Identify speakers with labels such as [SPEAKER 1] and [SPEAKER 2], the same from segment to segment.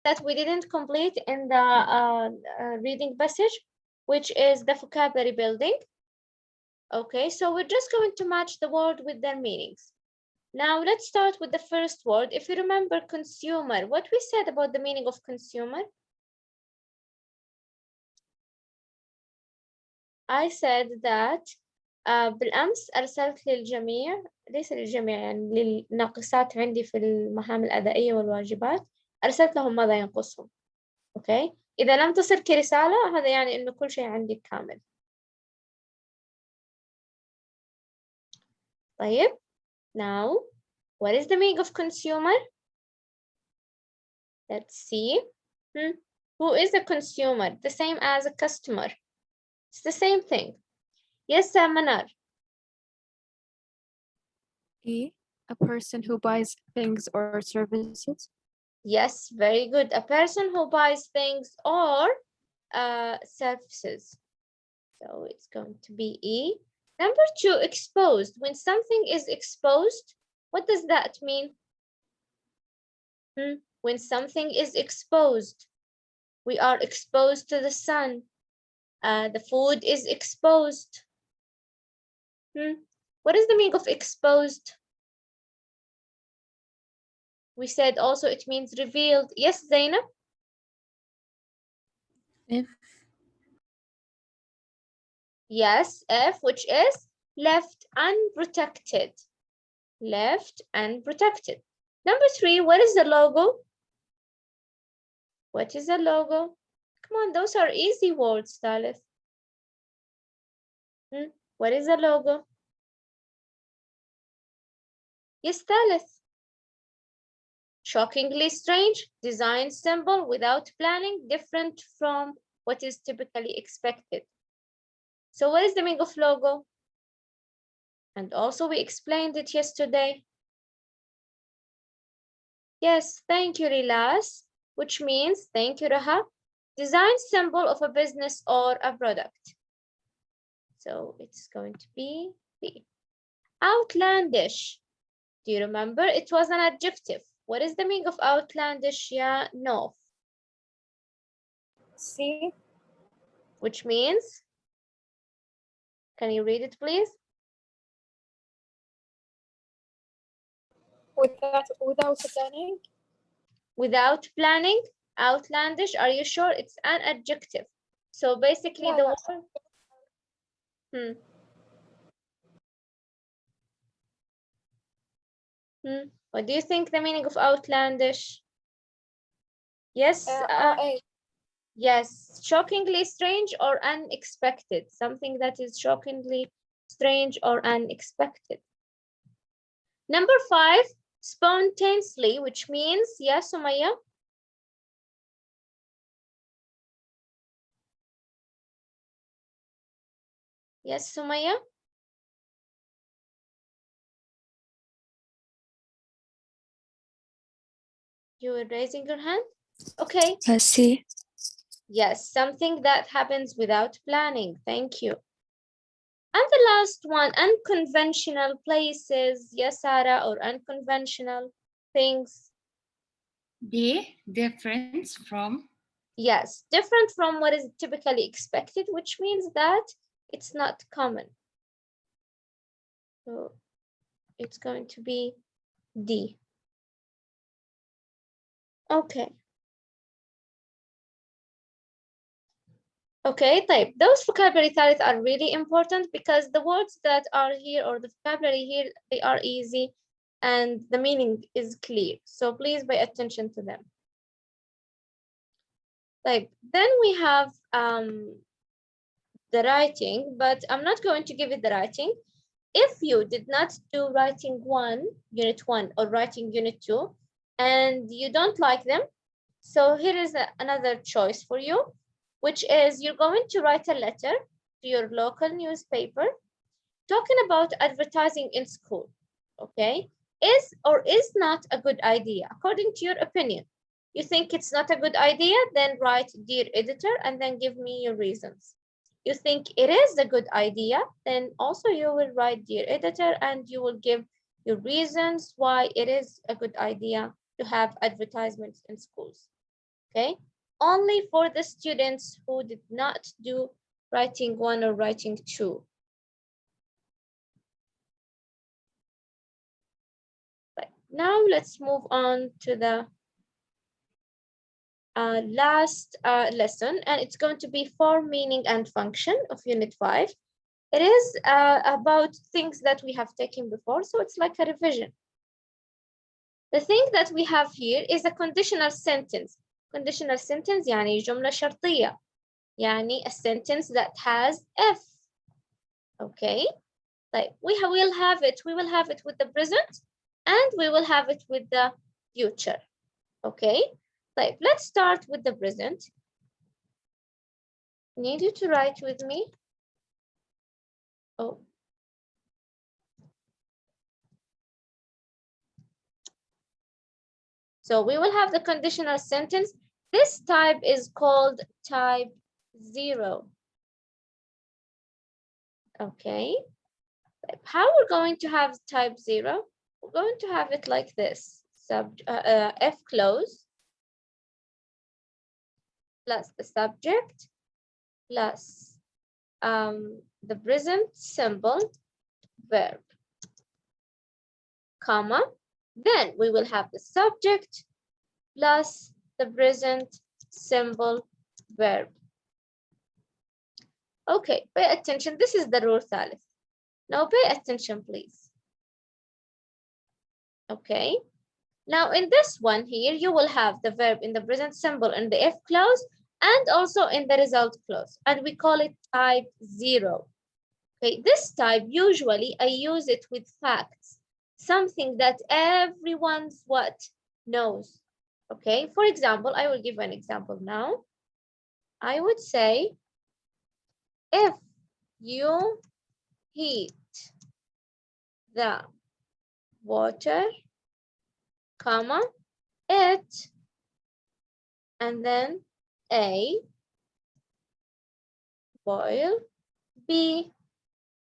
[SPEAKER 1] that we didn't complete in the reading passage, which is the vocabulary building. Okay, so we're just going to match the word with their meanings. Now let's start with the first word. If you remember consumer, what we said about the meaning of consumer? I said that بالأمس أرسلت للجميع، ليس للجميع يعني للناقصات عندي في المهام الأدائية والواجبات، أرسلت لهم ماذا ينقصهم. أوكي، إذا لم تصل كرسالة هذا يعني إنه كل شيء عندك كامل. طيب، now what is the meaning of consumer? Let's see. Who is a consumer? The same as a customer. It's the same thing. Yes, Manar.
[SPEAKER 2] A person who buys things or services.
[SPEAKER 1] Yes, very good. A person who buys things or services. So it's going to be E. Number 2, exposed. When something is exposed, what does that mean? When something is exposed, we are exposed to the sun. The food is exposed. What is the meaning of exposed? We said also it means revealed. Yes, Zainab?
[SPEAKER 2] If.
[SPEAKER 1] Yes, F, which is left unprotected. Left unprotected. Number 3, what is the logo? What is a logo? Come on, those are easy words, Thalith. What is a logo? Yes, Thalith. Shockingly strange, design symbol without planning, different from what is typically expected. So what is the meaning of logo? And also we explained it yesterday. Yes, thank you, Rilas, which means, thank you, Raha, design symbol of a business or a product. So it's going to be B. Outlandish. Do you remember? It was an adjective. What is the meaning of outlandish? Yeah, no.
[SPEAKER 2] C.
[SPEAKER 1] Which means? Can you read it, please?
[SPEAKER 2] Without planning.
[SPEAKER 1] Without planning, outlandish. Are you sure? It's an adjective. So basically the word. What do you think the meaning of outlandish? Yes. Yes, shockingly strange or unexpected. Something that is shockingly strange or unexpected. Number 5, spontaneously, which means, yes, Sumaya? Yes, Sumaya? You were raising your hand? Okay.
[SPEAKER 2] I see.
[SPEAKER 1] Yes, something that happens without planning. Thank you. And the last one, unconventional places. Yes, Sarah, or unconventional things.
[SPEAKER 3] D, difference from.
[SPEAKER 1] Yes, different from what is typically expected, which means that it's not common. So it's going to be D. Okay. Okay, type. Those vocabulary ثالث are really important because the words that are here or the vocabulary here, they are easy and the meaning is clear. So please pay attention to them. Type. Then we have the writing, but I'm not going to give it the writing. If you did not do writing 1, unit 1, or writing unit 2, and you don't like them, so here is another choice for you, which is you're going to write a letter to your local newspaper talking about advertising in school, okay? Is or is not a good idea, according to your opinion. You think it's not a good idea, then write dear editor and then give me your reasons. You think it is a good idea, then also you will write dear editor and you will give your reasons why it is a good idea to have advertisements in schools. Okay, only for the students who did not do writing 1 or writing 2. Right. Now let's move on to the last lesson, and it's going to be form, meaning, and function of Unit 5. It is about things that we have taken before, so it's like a revision. The thing that we have here is a conditional sentence. Conditional sentence يعني جملة شرطية. يعني a sentence that has if. Okay. Like we will have it with the present and we will have it with the future. Okay. Like let's start with the present. I need you to write with me. Oh. So we will have the conditional sentence. This type is called type 0. Okay. How we're going to have type 0? We're going to have it like this. F clause plus the subject plus the present simple verb, comma. Then we will have the subject plus the present simple verb. Okay, pay attention. This is the rule ثالث. Now pay attention, please. Okay. Now in this one here, you will have the verb in the present simple in the if clause and also in the result clause. And we call it type 0. Okay, this type, usually I use it with facts. Something that everyone's what knows. Okay, for example, I will give an example now. I would say, if you heat the water, comma, it, and then A, boil, B,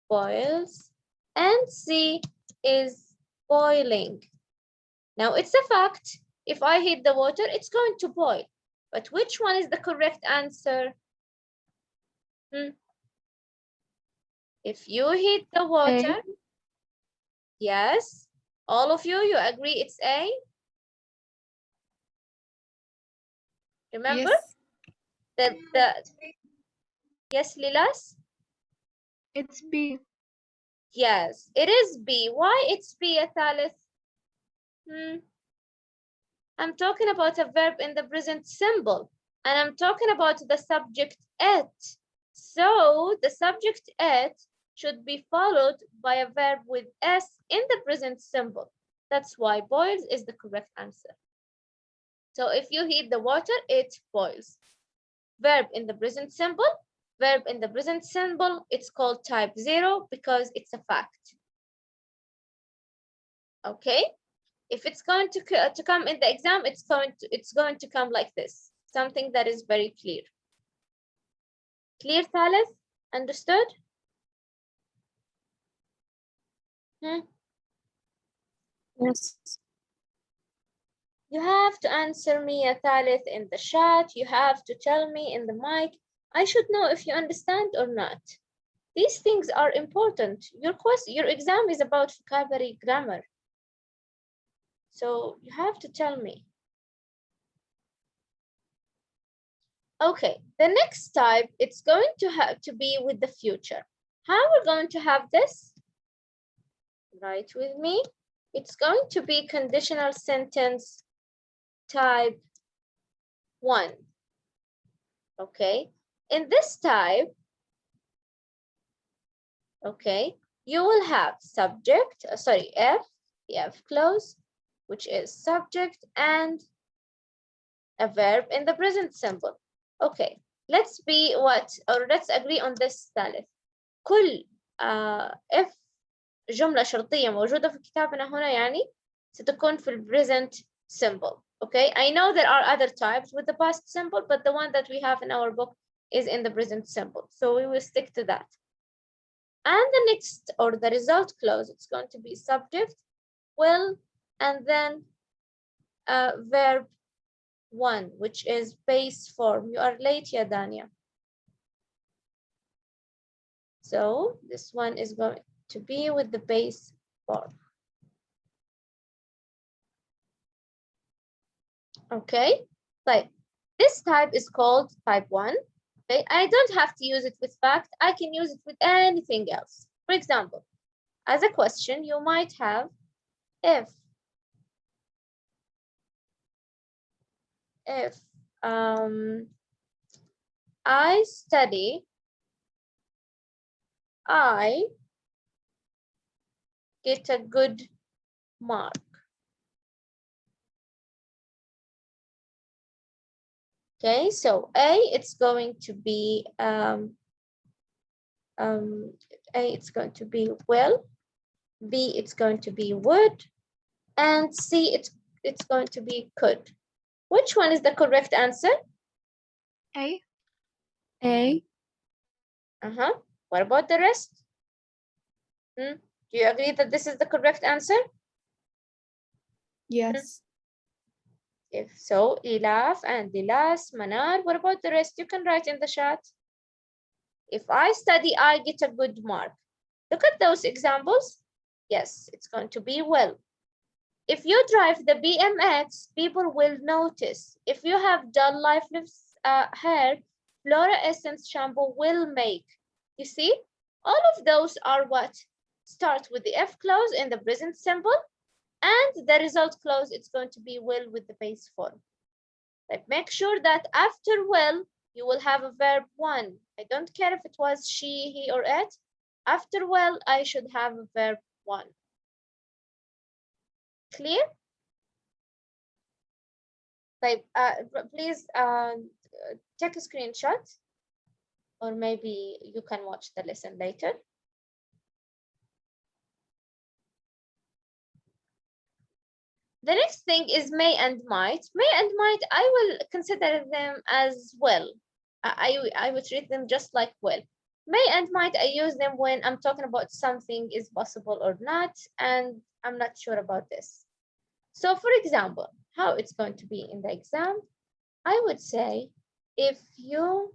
[SPEAKER 1] boils, and C is boiling. Now it's a fact. If I heat the water, it's going to boil. But which one is the correct answer? If you heat the water,
[SPEAKER 2] A.
[SPEAKER 1] yes. All of you agree it's A? Remember?
[SPEAKER 3] Yes.
[SPEAKER 1] Yes, Lilas?
[SPEAKER 2] It's B.
[SPEAKER 1] Yes, it is B. Why it's B, ya Thalith? I'm talking about a verb in the present simple, and I'm talking about the subject it. So the subject it should be followed by a verb with S in the present simple. That's why boils is the correct answer. So if you heat the water, it boils. Verb in the present simple, it's called type 0 because it's a fact. Okay? If it's going to come in the exam, it's going to come like this. Something that is very clear. Clear, Thalith? Understood?
[SPEAKER 2] Yes.
[SPEAKER 1] You have to answer me, Thalith, in the chat. You have to tell me in the mic. I should know if you understand or not. These things are important. Your exam is about vocabulary grammar. So you have to tell me. Okay, the next type, it's going to have to be with the future. How we're going to have this? Write with me. It's going to be conditional sentence type 1. Okay, in this type, okay, you will have subject, the F clause, which is subject, and a verb in the present simple. Okay, let's agree on this ثالث. كل if جملة شرطية موجودة في كتابنا هنا يعني ستكون في present simple. Okay, I know there are other types with the past simple, but the one that we have in our book is in the present simple. So we will stick to that. And the next, or the result clause, it's going to be subject, will, and then verb 1, which is base form. You are late, ya Dania. So this one is going to be with the base form. Okay, like this type is called type 1. Okay, I don't have to use it with fact. I can use it with anything else. For example, as a question, you might have if I study, I get a good mark. Okay, so A, it's going to be A, it's going to be will. B, it's going to be would, and C, it's going to be could. Which one is the correct answer?
[SPEAKER 2] A.
[SPEAKER 1] What about the rest? Do you agree that this is the correct answer?
[SPEAKER 2] Yes.
[SPEAKER 1] If so, Ilaf and Dilas, Manar, what about the rest? You can write in the chat. If I study, I get a good mark. Look at those examples. Yes, it's going to be well. If you drive the BMX, people will notice. If you have dull, lifeless hair, fluorescent shampoo will make. You see, all of those are what? Start with the F clause in the present simple, and the result clause, it's going to be will with the base form. Like make sure that after will, you will have a verb 1. I don't care if it was she, he, or it. After will, I should have a verb 1. Clear? Like, please take a screenshot, or maybe you can watch the lesson later. The next thing is may and might. May and might, I will consider them as well. I would treat them just like will. May and might, I use them when I'm talking about something is possible or not, and I'm not sure about this. So for example, how it's going to be in the exam, I would say, if you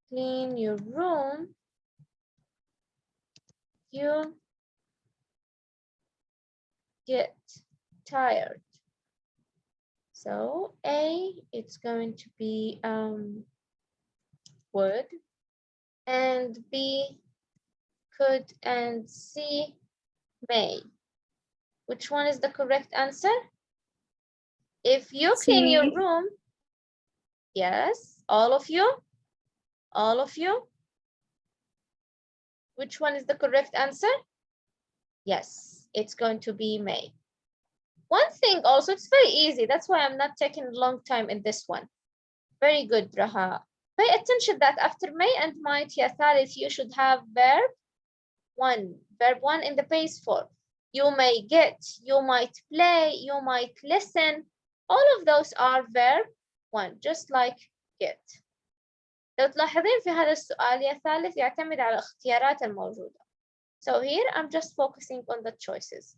[SPEAKER 1] clean your room, you get tired. So A, it's going to be would, and B, could, and C, may. Which one is the correct answer? If you clean your room, yes, all of you, all of you. Which one is the correct answer? Yes, it's going to be may. One thing also, it's very easy. That's why I'm not taking a long time in this one. Very good, Raha. Pay attention that after may and might, ya Thalith, you should have verb 1. Verb 1 in the base form. You may get, you might play, you might listen. All of those are verb 1, just like get. لو تلاحظين في هذا السؤال يا ثالث يعتمد على الاختيارات الموجودة. So here I'm just focusing on the choices.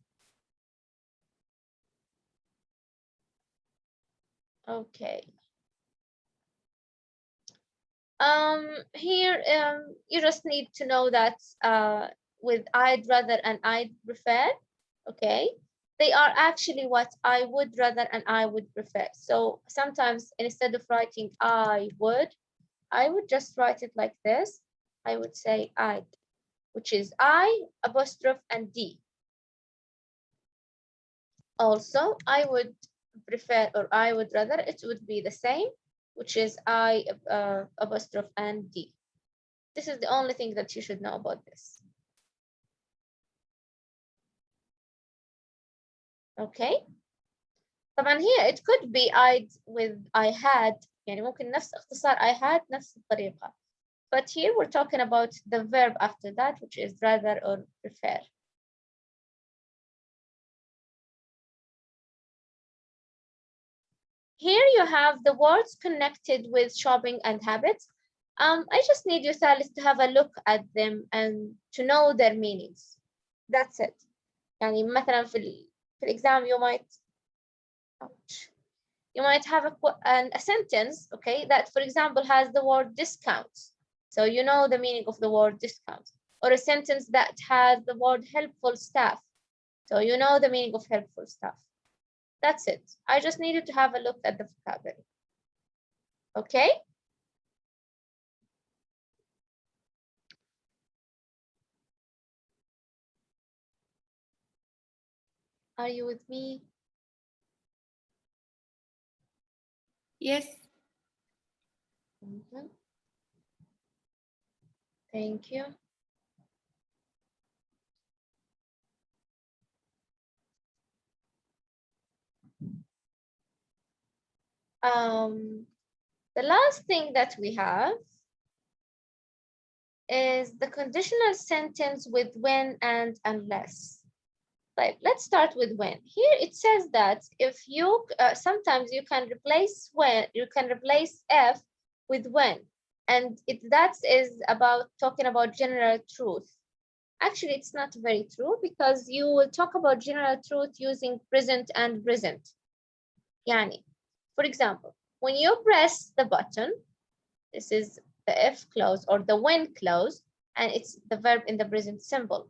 [SPEAKER 1] Okay. Here you just need to know that with I'd rather and I'd prefer, okay, they are actually what I would rather and I would prefer. So sometimes instead of writing I would just write it like this. I would say I'd, which is I apostrophe and D. Also, I would prefer or I would rather, it would be the same, which is I apostrophe and D. This is the only thing that you should know about this. Okay. طبعا here it could be I'd with I had, يعني ممكن نفس اختصار I had نفس الطريقة. But here we're talking about the verb after that, which is rather or prefer. Here you have the words connected with shopping and habits. I just need you, Thalith, to have a look at them and to know their meanings. That's it. يعني مثلا في الexam you might, ouch. You might have a sentence, okay, that, for example, has the word discount. So you know the meaning of the word discount. Or a sentence that has the word helpful staff. So you know the meaning of helpful staff. That's it. I just needed to have a look at the vocabulary. Okay? Are you with me?
[SPEAKER 3] Yes.
[SPEAKER 1] Thank you. The last thing that we have is the conditional sentence with when and unless. Right, let's start with when. Here it says that if you sometimes you can replace F with when, and that is about talking about general truth. Actually, it's not very true, because you will talk about general truth using present and present. Yani, for example, when you press the button, this is the if clause or the when clause, and it's the verb in the present simple.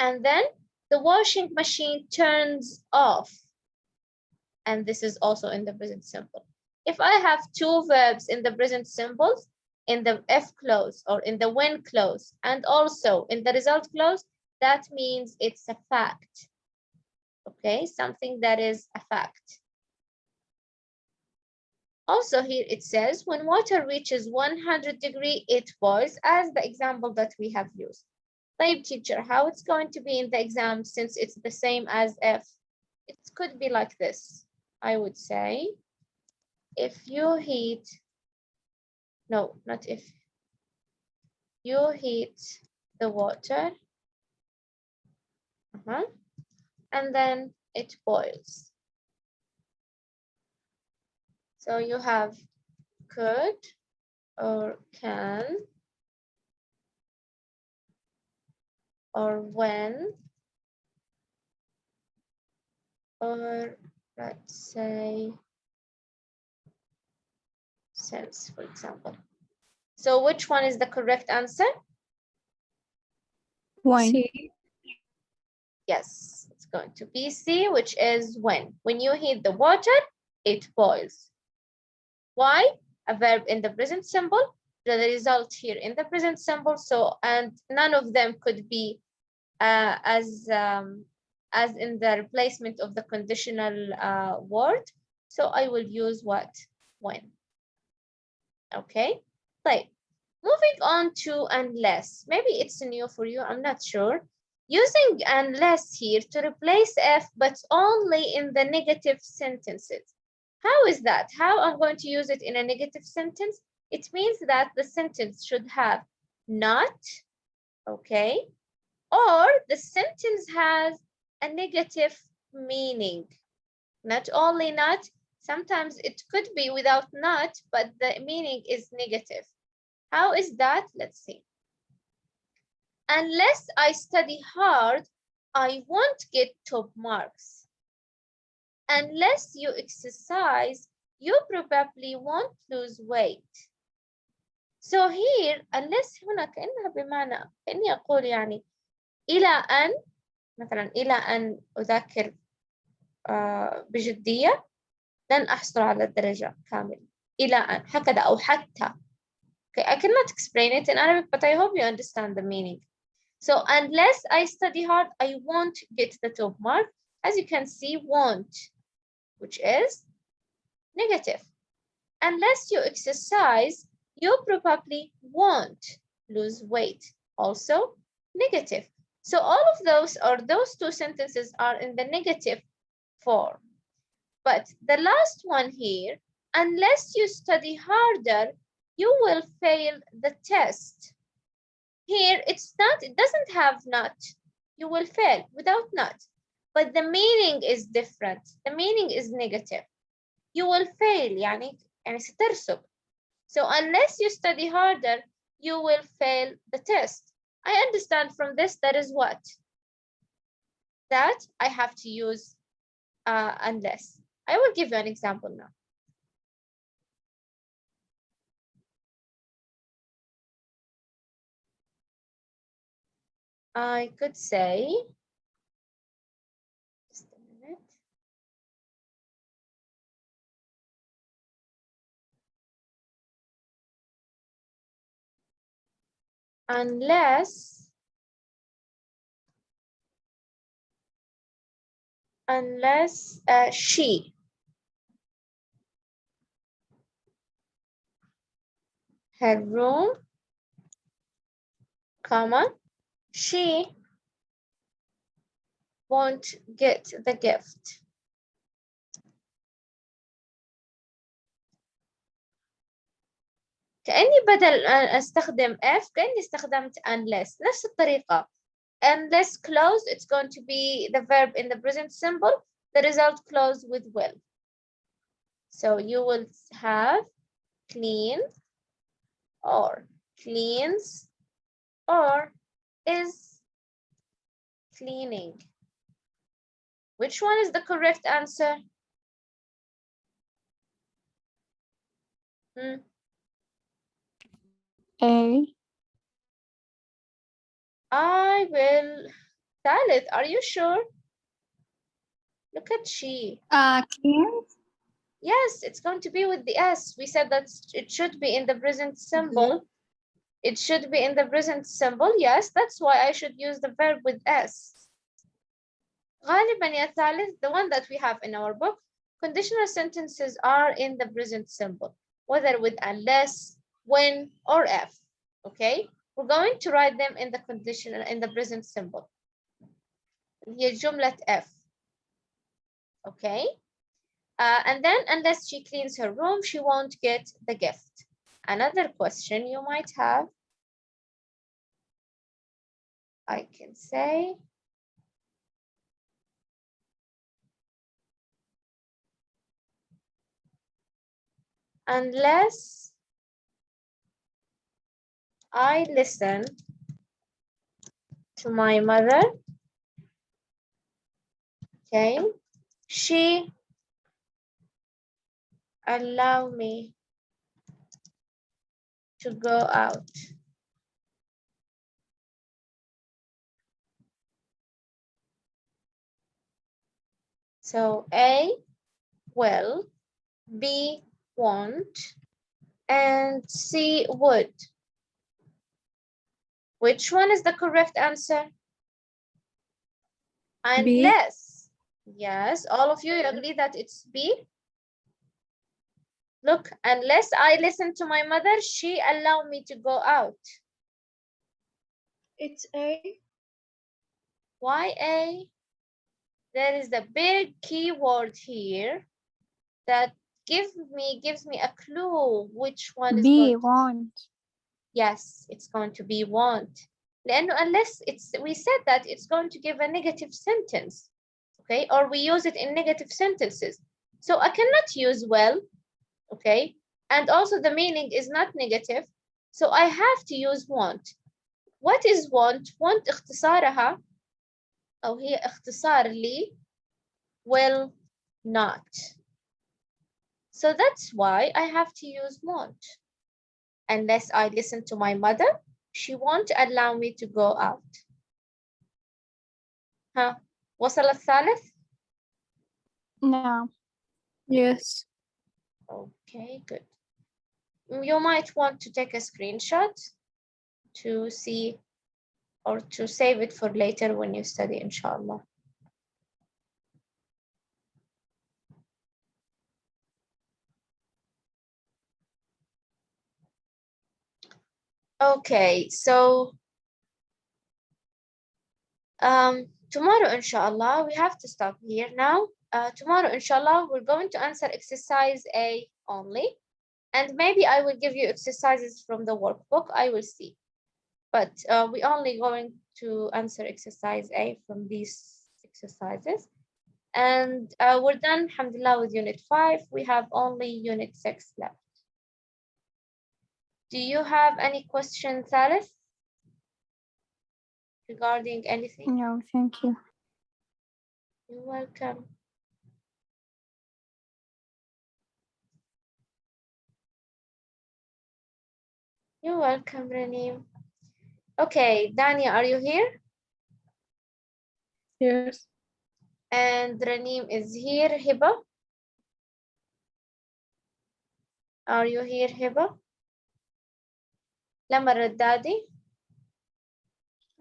[SPEAKER 1] And then the washing machine turns off, and this is also in the present simple. If I have two verbs in the present simple, in the if clause or in the when clause, and also in the result clause, that means it's a fact. Okay, something that is a fact. Also here it says, when water reaches 100 degrees, it boils, as the example that we have used. Type teacher, how it's going to be in the exam, since it's the same as if? It could be like this. I would say, if you heat, no, not if. You heat the water, and then it boils. So you have could or can or when, or let's say since, for example. So which one is the correct answer?
[SPEAKER 2] When.
[SPEAKER 3] C.
[SPEAKER 1] Yes, it's going to be C, which is when. When you heat the water, it boils. Why? A verb in the present simple, the result here in the present simple. So, and none of them could be as in the replacement of the conditional word. So I will use what? When. Okay, right. Moving on to unless. Maybe it's new for you, I'm not sure. Using unless here to replace F, but only in the negative sentences. How is that? How I'm going to use it in a negative sentence? It means that the sentence should have not, okay, or the sentence has a negative meaning. Not only not, sometimes it could be without not, but the meaning is negative. How is that? Let's see. Unless I study hard, I won't get top marks. Unless you exercise, you probably won't lose weight. So here, unless هنا كأنها بمعنى كأني أقول يعني إلى أن مثلا إلى أن أذاكر بجدية لن أحصل على الدرجة كاملة. إلى أن هكذا أو حتى. Okay, I cannot explain it in Arabic, but I hope you understand the meaning. So unless I study hard, I won't get the top mark. As you can see, won't, which is negative. Unless you exercise, you probably won't lose weight. Also negative. So all of those, or those two sentences, are in the negative form. But the last one here, unless you study harder, you will fail the test. Here it's not, it doesn't have not. You will fail without not. But the meaning is different. The meaning is negative. You will fail, يعني سترسب. So unless you study harder, you will fail the test. I understand from this, that is what? That I have to use unless. I will give you an example now. I could say, just a minute. Unless she her room, comma, she won't get the gift. كأني بدل استخدم if كأني استخدمت unless نفس الطريقة. Unless clause, it's going to be the verb in the present simple, the result clause with will. So you will have clean or cleans or is cleaning. Which one is the correct answer?
[SPEAKER 2] A.
[SPEAKER 1] I will. Thalith, are you sure? Look at she.
[SPEAKER 3] Clean.
[SPEAKER 1] Yes, it's going to be with the S. We said that it should be in the present simple. It should be in the present simple. Yes, that's why I should use the verb with S. غالبا يا ثالث, the one that we have in our book, conditional sentences are in the present simple, whether with unless, when, or if. Okay, we're going to write them in the conditional, in the present simple. هي جملة if. Okay, and then unless she cleans her room, she won't get the gift. Another question you might have, I can say, unless I listen to my mother, okay, she allow me to go out. So A, will, B, won't, and C, would. Which one is the correct answer? Unless. Yes, all of you agree that it's B? Look, unless I listen to my mother, she allow me to go out.
[SPEAKER 3] It's A.
[SPEAKER 1] Why A? There is a big keyword here that gives me a clue which one is
[SPEAKER 2] B.
[SPEAKER 1] going to...
[SPEAKER 2] Won't.
[SPEAKER 1] Yes, it's going to be won't. Unless we said that it's going to give a negative sentence, okay? Or we use it in negative sentences. So I cannot use will, okay? And also the meaning is not negative. So I have to use won't. What is want? Want اختصارها أو هي اختصار لي will not. So that's why I have to use won't. Unless I listen to my mother, she won't allow me to go out. ها وصل الثالث؟
[SPEAKER 2] No. Yes.
[SPEAKER 1] Okay, good. You might want to take a screenshot to see or to save it for later when you study, inshallah. Okay, so tomorrow, inshallah, we have to stop here now. Tomorrow, inshallah, we're going to answer exercise A only. And maybe I will give you exercises from the workbook. I will see. But we're only going to answer exercise A from these exercises. And we're done, alhamdulillah, with Unit 5. We have only Unit 6 left. Do you have any questions, Thalith, regarding anything?
[SPEAKER 2] No, thank you.
[SPEAKER 1] You're welcome. You're welcome, Ranim. Okay, Dania, are you here?
[SPEAKER 2] Yes.
[SPEAKER 1] And Ranim is here. Hiba? Are you here, Hiba? Lama Raddadi?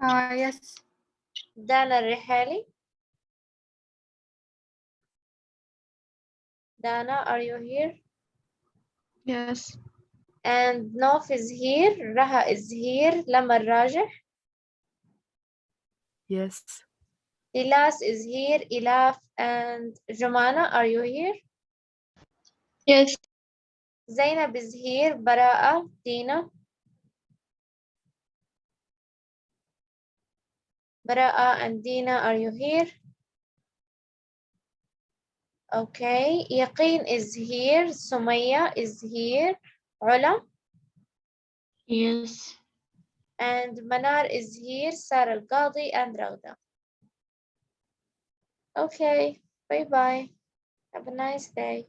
[SPEAKER 3] Yes.
[SPEAKER 1] Dana Rihali? Dana, are you here?
[SPEAKER 2] Yes.
[SPEAKER 1] And Nof is here. Raha is here. Lama Rajih?
[SPEAKER 2] Yes.
[SPEAKER 1] Ilas is here. Ilaf and Jumana, are you here?
[SPEAKER 3] Yes.
[SPEAKER 1] Zainab is here. Bara'a, Tina. Bara'a and Dina, are you here? Okay. Yaqeen is here. Sumaya is here. Ula
[SPEAKER 3] Yes.
[SPEAKER 1] and Manar is here. Sarah Al-Qadi and Rauda. Okay. Bye-bye. Have a nice day.